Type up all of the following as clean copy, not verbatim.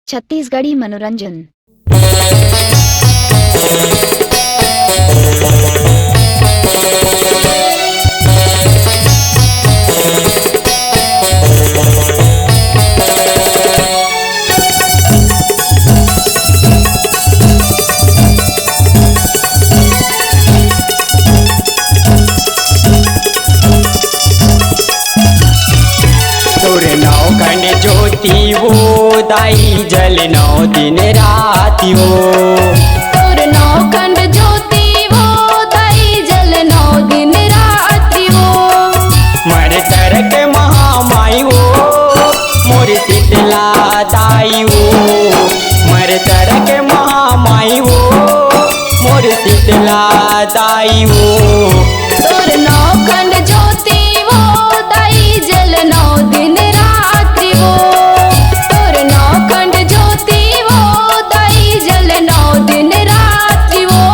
छत्तीसगढ़ी मनोरंजन। नौखंड ज्योति वो दाई जल 9 दिन राति वो। नौखंड ज्योति वो दाई जल 9 दिन राति वो। मर तरक महामाई वो मोर शीतला दाई वो। मर तरक महामाई वो मोर शीतला दाई वो। नौखंड ज्योति वो दाई जल 9 दिन रात्रि वो। नौखंड ज्योति वो दाई जल 9 दिन रात्रि वो।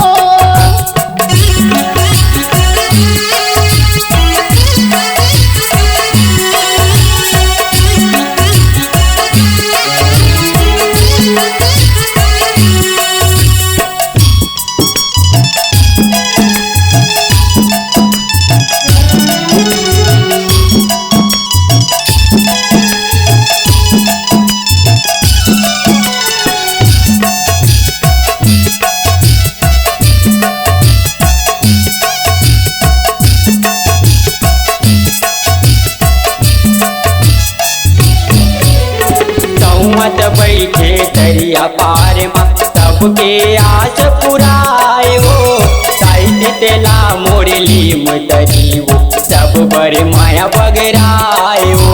मत बैठे दरिया पार मा सबके आस पुराए वो। साहित्य तेला मोरली मतरी वो सब बर माया बगराए वो।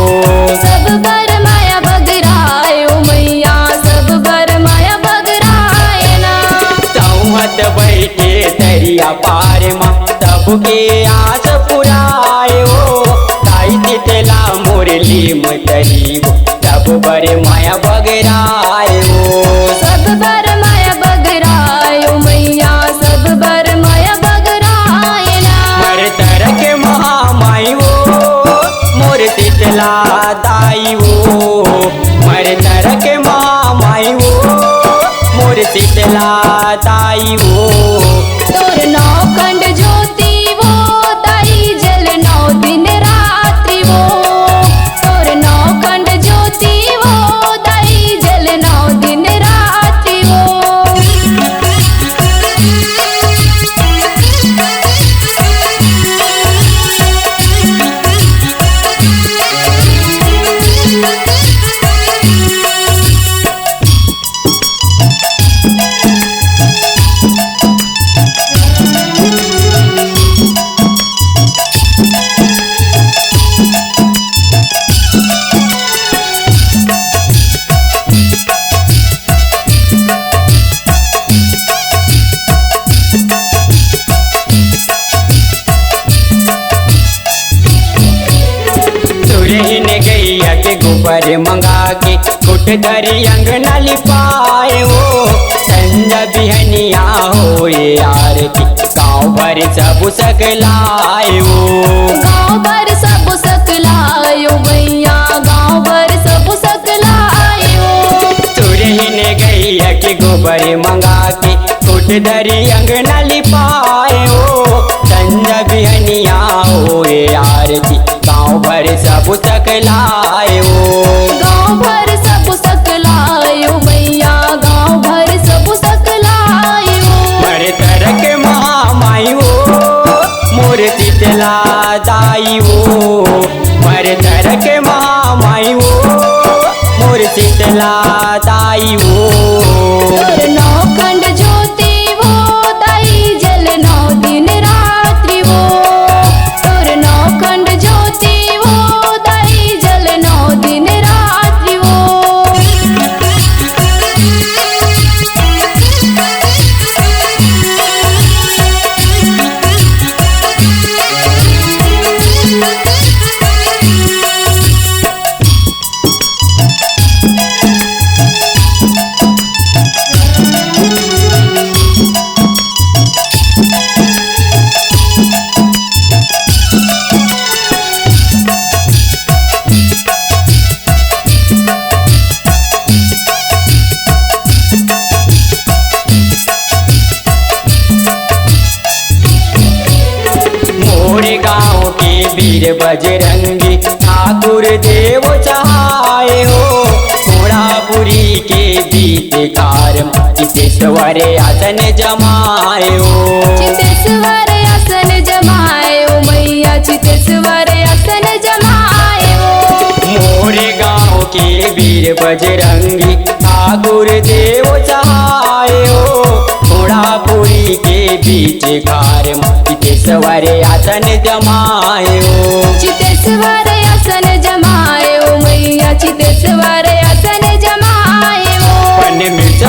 सब बर माया बगराए ओ मैया सब बर माया बगराए ना। मत बैठे दरिया पार मा सबके आस पुराए वो। साहित्य तेला मोरली मतरी वो सब बर माया बगराए वो। सब बर माया बगराए ओ मैया सब बर माया बगराए ना। मर तरक महामाई वो मोर शीतला दाई वो। मर तरक महामाई वो मोर शीतला दाई वो। नौखंड ज्योति वो दाई जल 9 दिन रात्रि वो। नौखंड ज्योति वो दाई जल 9 दिन रात्रि वो। गैया के गोबर मंगा के कुट धरी अंगना लिपाए वो। संजा बिहनिया हो आरती गाँव भर सब सकलाए वो। गाँव भर सब सकलायो भैया गाँव भर सब सकलायो। तुरहीन गैया के गोबर मंगा के कुट धरी अंगना लिपाए वो। संजा बिहनिया हो आरती गाँव भर सब सकलाए वो। गाँव भर सब सकलायो भैया गाँव भर सब सकलायो। मर तरक महामाई वो मोर शीतला दाई वो। मर तरक महामाई वो मोर शीतला दाई वो। नौखंड ज्योति वो दाई जल 9 दिन रात्रि वो। नौखंड ज्योति वो दाई जल 9 दिन रात्रि वो। वीर बजरंगी ठाकुर देव चाहे हो घोड़ापुरी के बीत कारम चितेश्वर आसन जमाए हो चितेश्वर आसन जमाए ओ मैया चितेश्वर आसन जमाए ओ मोरे गाँव के वीर बजरंगी ठाकुर देव चाहे हो घोड़ापुरी के बीच कारम चितेश्वर आसन जमाए हो चितेश्वर आसन जमाए ओ मैया चितेश्वर आसन जमाए ओ पन मिर्च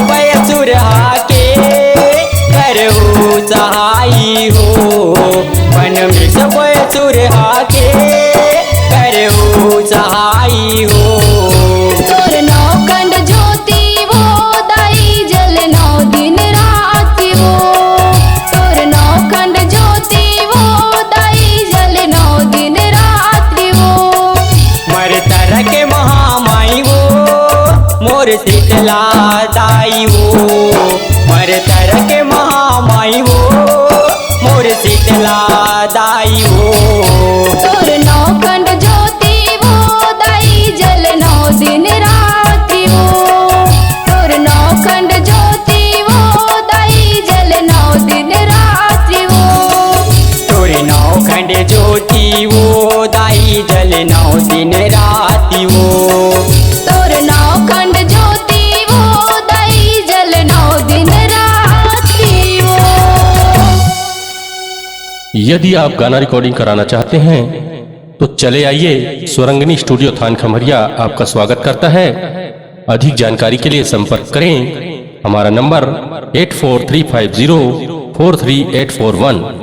सुरहा के करहु सहाई हो पन मिर्च सुरहा के करहु सहाई हो तोर नौखंड ज्योति वो दाई जल 9 दिन रात वो तोर नौखंड ज्योति वो दाई जल 9 दिन रात वो मरतर के महामाई वो मोर शीतला दाई वो मरतर के महामाई वो मोर शीतला दाई वो तोर नौखंड ज्योति वो दाई जल 9 दिन रात वो तोर नौखंड ज्योति वो दाई जल 9 दिन रात वो तोरे नौखंड ज्योति वो दाई जल 9 दिन राति वो तोर नौखंड ज्योति वो दाई जल 9 दिन रात्रि वो। यदि आप गाना रिकॉर्डिंग कराना चाहते हैं तो चले आइए, स्वरंगिनी स्टूडियो थान खमरिया आपका स्वागत करता है। अधिक जानकारी के लिए संपर्क करें। हमारा नंबर 84350 43841।